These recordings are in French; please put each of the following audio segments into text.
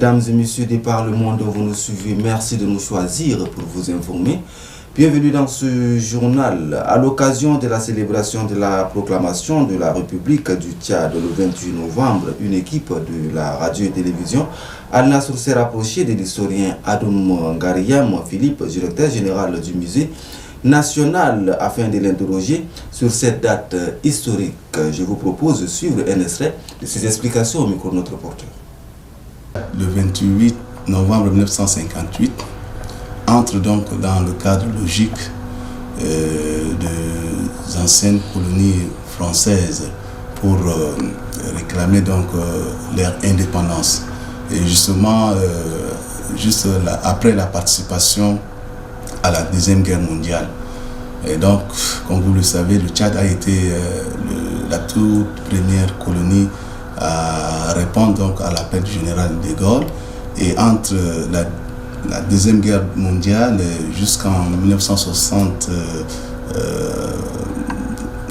Mesdames et messieurs de par le monde dont vous nous suivez, merci de nous choisir pour vous informer. Bienvenue dans ce journal. À l'occasion de la célébration de la proclamation de la République du Tchad le 28 novembre, une équipe de la radio et télévision Al Nasr s'est rapprochée de l'historien Adoum Ngariam Philippe, directeur général du musée national, afin de l'interroger sur cette date historique. Je vous propose de suivre un extrait de ses explications au micro de notre reporter. Le 28 novembre 1958 entre donc dans le cadre logique des anciennes colonies françaises pour réclamer donc leur indépendance. Et justement, juste après la participation à la Deuxième Guerre mondiale. Et donc, comme vous le savez, le Tchad a été la toute première colonie à répondre donc à l'appel du général de Gaulle. Et entre la Deuxième Guerre mondiale jusqu'en 1960,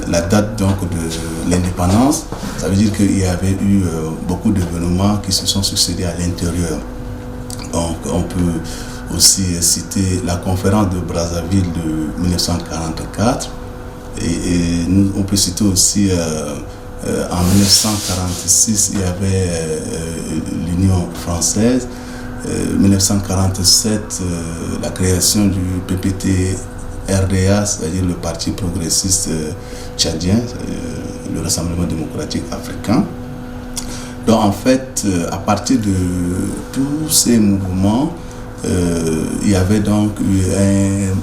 la date donc de l'indépendance, ça veut dire qu'il y avait eu beaucoup d'événements qui se sont succédés à l'intérieur. Donc on peut aussi citer la conférence de Brazzaville de 1944 et on peut citer aussi en 1946 il y avait l'Union française, 1947 la création du PPT RDA, c'est-à-dire le Parti progressiste tchadien, le Rassemblement démocratique africain. Donc en fait, à partir de tous ces mouvements, il y avait donc eu un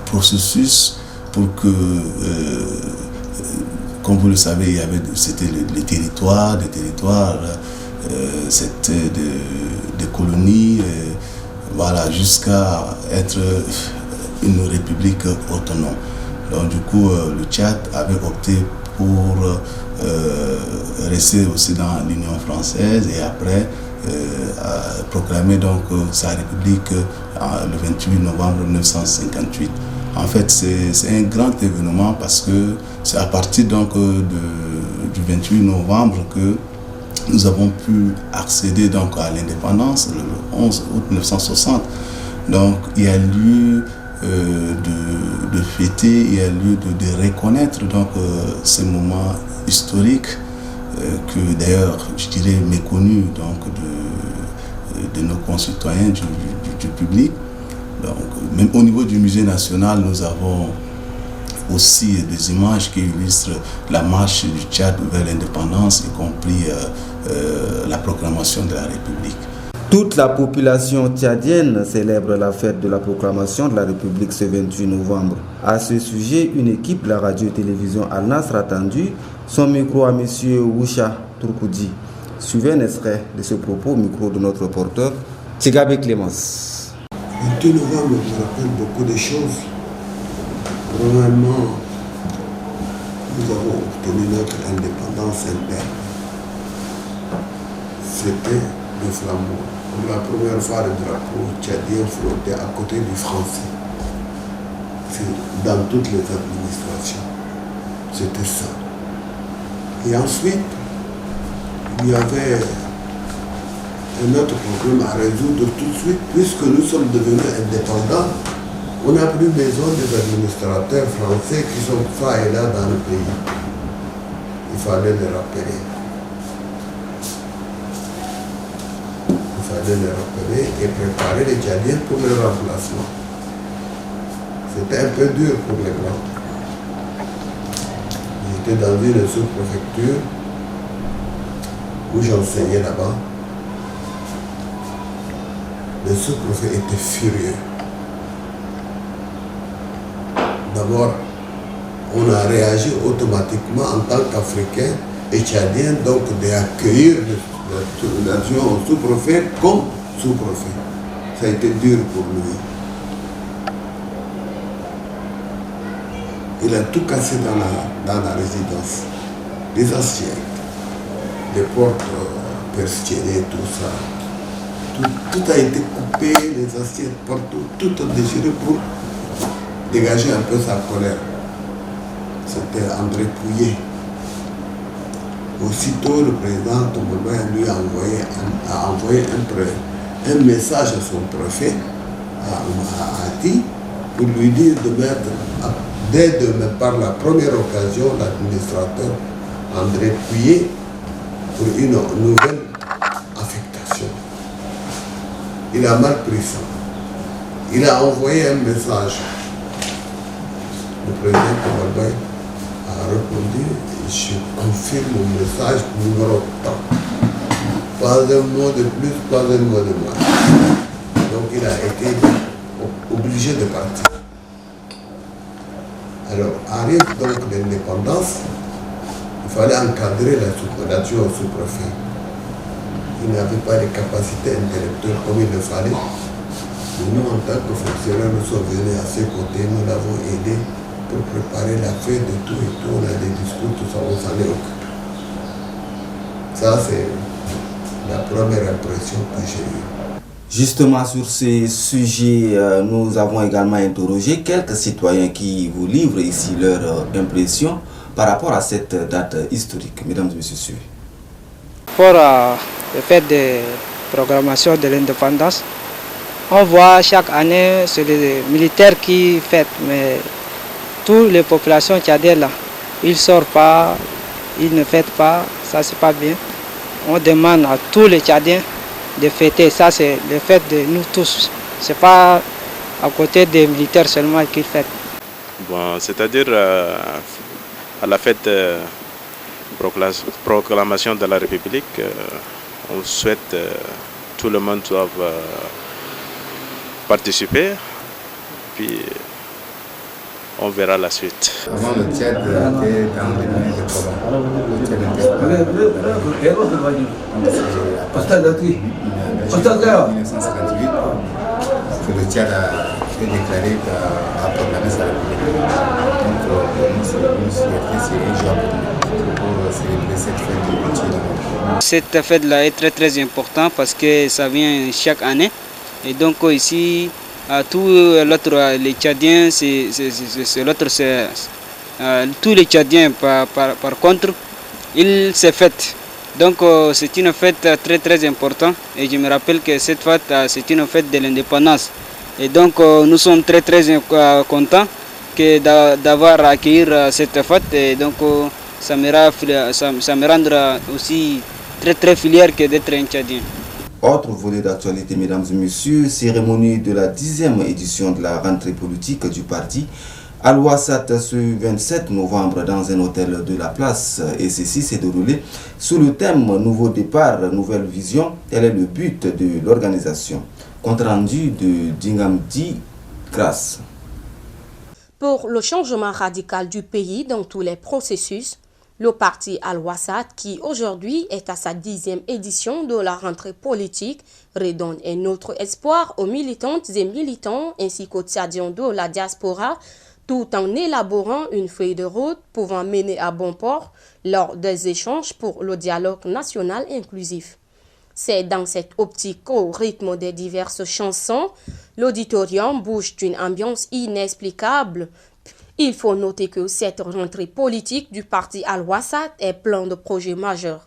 processus pour que, comme vous le savez, c'était les territoires, c'était des colonies, voilà, jusqu'à être une république autonome. Donc du coup, le Tchad avait opté pour rester aussi dans l'Union française et après proclamer donc sa république le 28 novembre 1958. En fait, c'est un grand événement parce que c'est à partir donc du 28 novembre que nous avons pu accéder donc à l'indépendance le 11 août 1960. Donc il y a lieu de fêter, il y a lieu de reconnaître donc ces moments historiques que d'ailleurs je dirais méconnus donc de nos concitoyens, du public. Donc même au niveau du musée national, nous avons aussi des images qui illustrent la marche du Tchad vers l'indépendance, y compris la proclamation de la République. Toute la population tchadienne célèbre la fête de la proclamation de la République ce 28 novembre. À ce sujet, une équipe de la radio et télévision Al Nasr a tendu son micro à M. Woucha Turkoudi. Suivez un extrait de ce propos au micro de notre reporter Tchégabé Clémence. Le 28 novembre nous rappelle beaucoup de choses. Premièrement, nous avons obtenu notre indépendance interne. C'était le flambeau. Pour la première fois, le drapeau tchadien flottait à côté du français. Dans toutes les administrations. C'était ça. Et ensuite, il y avait un autre problème à résoudre tout de suite, puisque nous sommes devenus indépendants. On n'a plus besoin des administrateurs français qui sont ça et là dans le pays. Il fallait les rappeler. Et préparer les Tchadiens pour le remplacement. C'était un peu dur pour les Blancs. J'étais dans une sous-préfecture où j'enseignais là-bas. Le sous-préfet était furieux. D'abord, on a réagi automatiquement en tant qu'Africains et Tchadiens, donc d'accueillir l'adjoint au sous-préfet comme sous-préfet. Ça a été dur pour lui. Il a tout cassé dans la résidence. Les assiettes, les portes persiennées, tout ça. Tout a été coupé, les assiettes partout, tout a déchiré pour dégager un peu sa colère. C'était André Pouillet. Aussitôt, le président Tombouin lui a envoyé un message à son préfet, à Ati, pour lui dire de mettre, dès demain, par la première occasion, l'administrateur André Pouillet pour une nouvelle affectation. Il a mal pris ça. Il a envoyé un message. Le président Kabalbaye a répondu, je confirme mon message numéro 3. Pas un mot de plus, pas un mot de moins. Donc il a été obligé de partir. Alors arrive donc l'indépendance, il fallait encadrer l'adjoint au sous-préfet. Il n'avait pas les capacités intellectuelles comme il le fallait. Mais nous, en tant que fonctionnaires, nous sommes venus à ses côtés, nous l'avons aidé pour préparer la feuille de tout et tout. On a des discours, tout ça, on s'en est occupé. Ça, c'est la première impression que j'ai eue. Justement, sur ces sujets, nous avons également interrogé quelques citoyens qui vous livrent ici leur impression par rapport à cette date historique. Mesdames et messieurs, suivez. Pour le fait de programmation de l'indépendance, on voit chaque année, c'est les militaires qui fêtent, mais toutes les populations tchadiennes là, ils ne sortent pas, ils ne fêtent pas, ça c'est pas bien. On demande à tous les Tchadiens de fêter, ça c'est le fait de nous tous. C'est pas à côté des militaires seulement qu'ils fêtent. Bon, c'est-à-dire à la fête proclamation de la République, on souhaite tout le monde doit participer, puis on verra la suite. Avant le Tchad était dans les mains de Colomb. Le Tchad n'était pas dans en 1958 que le Tchad a fait déclarer à proclamer sa République. Donc pour nous, c'est une fierté, c'est un jour pour célébrer cette fête de Tchad. Cette fête-là est très importante parce que ça vient chaque année. Et donc ici, tous les Tchadiens, tous les Tchadiens par contre, ils se fêtent. Donc c'est une fête très importante et je me rappelle que cette fête c'est une fête de l'indépendance. Et donc nous sommes très contents d'avoir accueilli cette fête et donc ça me rendra aussi très fier que d'être un Tchadien. Autre volet d'actualité, mesdames et messieurs, cérémonie de la 10e édition de la rentrée politique du parti à l'Ouassat ce 27 novembre dans un hôtel de la place. Et ceci s'est déroulé sous le thème Nouveau départ, nouvelle vision. Tel est le but de l'organisation. Compte rendu de Dingamdi Grasse. Pour le changement radical du pays dans tous les processus, le parti Al-Ouassat, qui aujourd'hui est à sa 10e édition de la rentrée politique, redonne un autre espoir aux militantes et militants ainsi qu'aux Tchadiens de la diaspora, tout en élaborant une feuille de route pouvant mener à bon port lors des échanges pour le dialogue national inclusif. C'est dans cette optique qu'au rythme des diverses chansons, l'auditorium bouge d'une ambiance inexplicable. Il faut noter que cette rentrée politique du parti Al-Ouassat est plein de projets majeurs.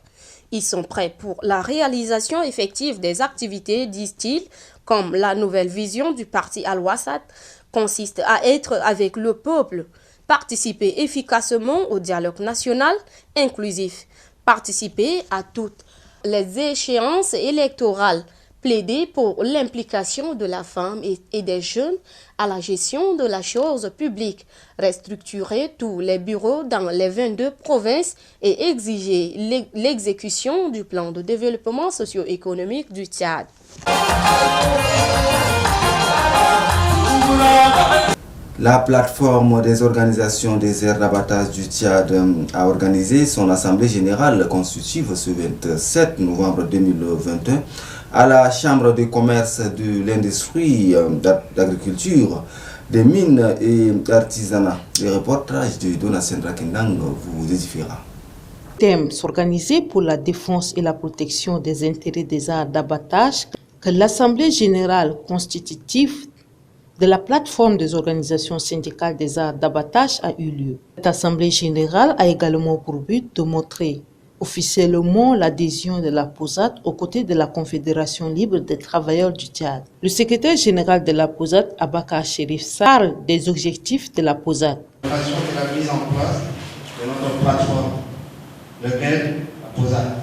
Ils sont prêts pour la réalisation effective des activités, disent-ils, comme la nouvelle vision du parti Al-Ouassat consiste à être avec le peuple, participer efficacement au dialogue national inclusif, participer à toutes les échéances électorales, plaider pour l'implication de la femme et des jeunes à la gestion de la chose publique, restructurer tous les bureaux dans les 22 provinces et exiger l'exécution du plan de développement socio-économique du Tchad. La plateforme des organisations des aires d'abattage du Tchad a organisé son assemblée générale constitutive ce 27 novembre 2021 à la Chambre de commerce de l'industrie, d'agriculture, des mines et d'artisanat. Le reportage de Donacendra Kendang vous édifiera. Thème s'organiser pour la défense et la protection des intérêts des arts d'abattage que l'Assemblée générale constitutive de la plateforme des organisations syndicales des arts d'abattage a eu lieu. Cette Assemblée générale a également pour but de montrer officiellement l'adhésion de la POSAT aux côtés de la Confédération libre des travailleurs du Tchad. Le secrétaire général de la POSAT, Abaka Chérif, parle des objectifs de la POSAT. La mise en place de notre plateforme, laquelle la POSAT.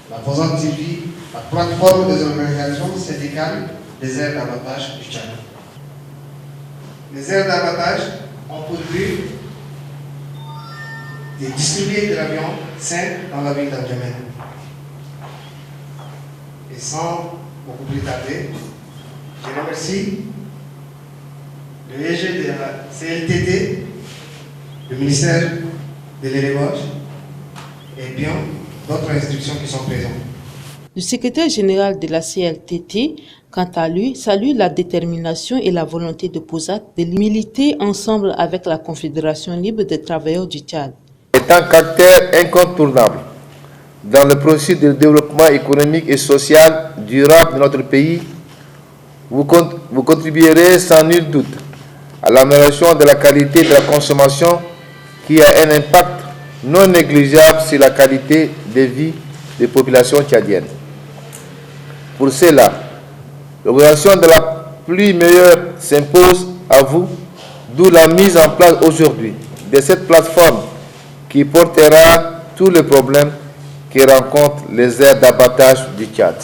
La POSAT signifie la plateforme des organisations syndicales des aires d'abattage du Tchad. Les aires d'abattage ont pour but de distribuer de la viande saine dans la ville d'Abdjamen. Et sans beaucoup plus tarder, je remercie le EG de la CLTT, le ministère de l'élevage et bien d'autres institutions qui sont présentes. Le secrétaire général de la CLTT, quant à lui, salue la détermination et la volonté de POSAT de militer ensemble avec la Confédération libre des travailleurs du Tchad. Est un acteur incontournable dans le processus de développement économique et social durable de notre pays. Vous contribuerez sans nul doute à l'amélioration de la qualité de la consommation qui a un impact non négligeable sur la qualité de vie des populations tchadiennes. Pour cela, l'obligation de la plus meilleure s'impose à vous, d'où la mise en place aujourd'hui de cette plateforme qui portera tous les problèmes que rencontrent les aires d'abattage du Tchad.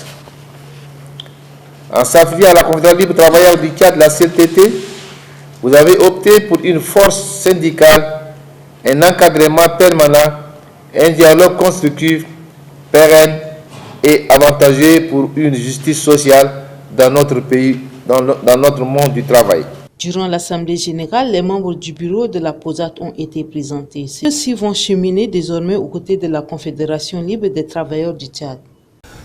En s'affiliant à la Confédération libre travailleurs du Tchad, la CLTT, vous avez opté pour une force syndicale, un encadrement permanent, un dialogue constructif, pérenne et avantageux pour une justice sociale dans notre pays, dans notre monde du travail. Durant l'Assemblée générale, les membres du bureau de la POSAT ont été présentés. Ceux-ci vont cheminer désormais aux côtés de la Confédération libre des travailleurs du Tchad.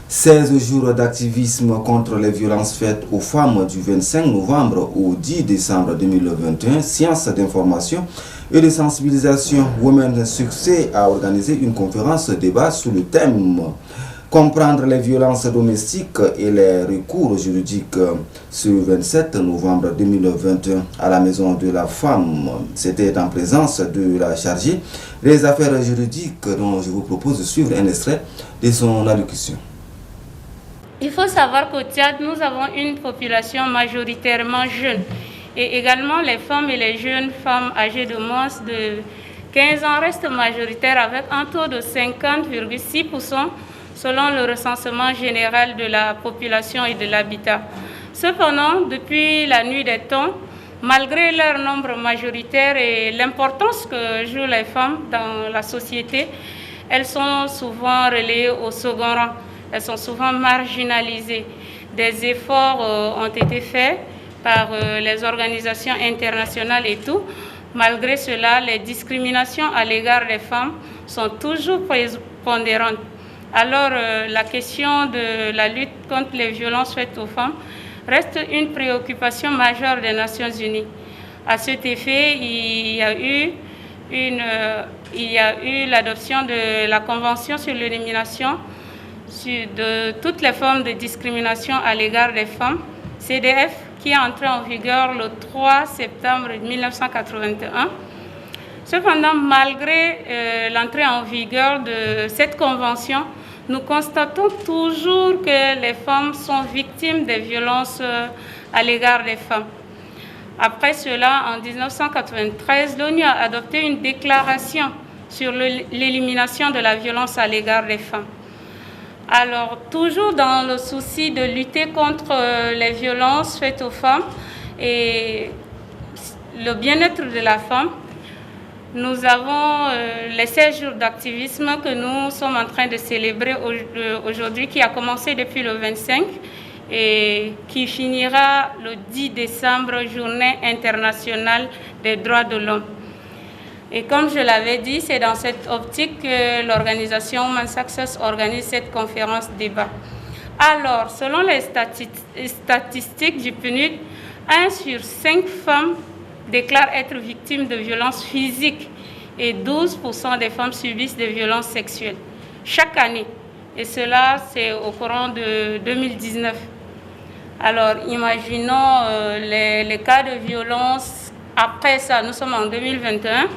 16 jours d'activisme contre les violences faites aux femmes du 25 novembre au 10 décembre 2021, Sciences d'information et de sensibilisation Women Succès a organisé une conférence débat sous le thème Comprendre les violences domestiques et les recours juridiques ce 27 novembre 2021 à la Maison de la Femme. C'était en présence de la chargée des affaires juridiques dont je vous propose de suivre un extrait de son allocution. Il faut savoir qu'au Tchad, nous avons une population majoritairement jeune et également les femmes et les jeunes femmes âgées de moins de 15 ans restent majoritaires avec un taux de 50,6% selon le recensement général de la population et de l'habitat. Cependant, depuis la nuit des temps, malgré leur nombre majoritaire et l'importance que jouent les femmes dans la société, elles sont souvent reléguées au second rang. Elles sont souvent marginalisées. Des efforts ont été faits par les organisations internationales et tout. Malgré cela, les discriminations à l'égard des femmes sont toujours prépondérantes. Alors, la question de la lutte contre les violences faites aux femmes reste une préoccupation majeure des Nations Unies. À cet effet, il y a eu l'adoption de la Convention sur l'élimination de toutes les formes de discrimination à l'égard des femmes, CDF, qui est entrée en vigueur le 3 septembre 1981. Cependant, malgré l'entrée en vigueur de cette convention, nous constatons toujours que les femmes sont victimes des violences à l'égard des femmes. Après cela, en 1993, l'ONU a adopté une déclaration sur l'élimination de la violence à l'égard des femmes. Alors, toujours dans le souci de lutter contre les violences faites aux femmes et le bien-être de la femme, nous avons les 16 jours d'activisme que nous sommes en train de célébrer aujourd'hui, qui a commencé depuis le 25 et qui finira le 10 décembre, journée internationale des droits de l'homme. Et comme je l'avais dit, c'est dans cette optique que l'organisation Women Success organise cette conférence débat. Alors, selon les statistiques du PNUD, 1 sur 5 femmes déclarent être victimes de violences physiques et 12% des femmes subissent des violences sexuelles chaque année. Et cela, c'est au courant de 2019. Alors, imaginons les cas de violence. Après ça, nous sommes en 2021.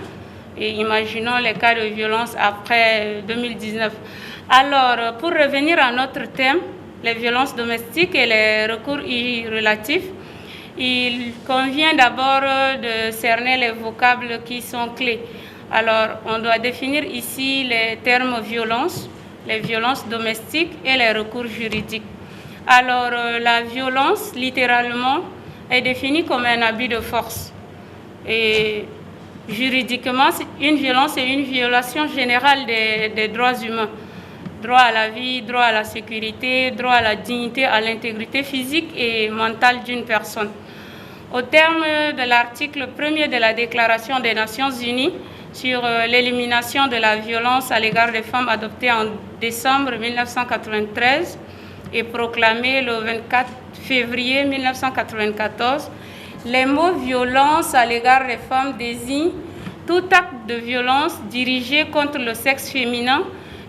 Et imaginons les cas de violence après 2019. Alors, pour revenir à notre thème, les violences domestiques et les recours y relatifs, il convient d'abord de cerner les vocables qui sont clés. Alors, on doit définir ici les termes violence, les violences domestiques et les recours juridiques. Alors, la violence, littéralement, est définie comme un abus de force. Et juridiquement, une violence est une violation générale des droits humains. Droit à la vie, droit à la sécurité, droit à la dignité, à l'intégrité physique et mentale d'une personne. Au terme de l'article 1er de la Déclaration des Nations Unies sur l'élimination de la violence à l'égard des femmes adoptée en décembre 1993 et proclamée le 24 février 1994, les mots « violence à l'égard des femmes » désignent tout acte de violence dirigé contre le sexe féminin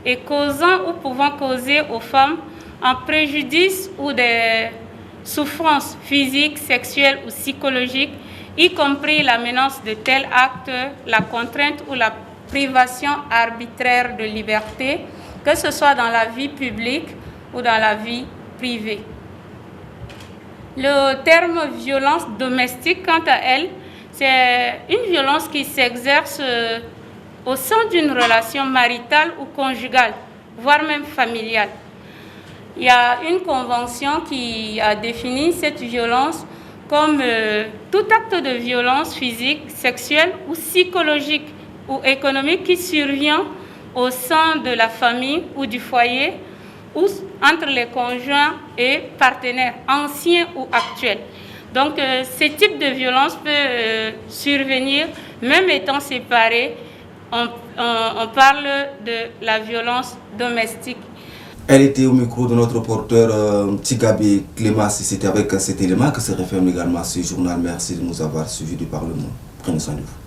et causant ou pouvant causer aux femmes un préjudice ou des souffrances physiques, sexuelles ou psychologiques, y compris la menace de tel acte, la contrainte ou la privation arbitraire de liberté, que ce soit dans la vie publique ou dans la vie privée. Le terme violence domestique, quant à elle, c'est une violence qui s'exerce au sein d'une relation maritale ou conjugale, voire même familiale. Il y a une convention qui a défini cette violence comme tout acte de violence physique, sexuelle ou psychologique ou économique qui survient au sein de la famille ou du foyer ou entre les conjoints et partenaires, anciens ou actuels. Donc, ce type de violence peut survenir même étant séparés. On parle de la violence domestique. Elle était au micro de notre reporter Tigabé Clémas. C'était avec cet élément que se referme également ce journal. Merci de nous avoir suivis du Parlement. Prenez soin de vous.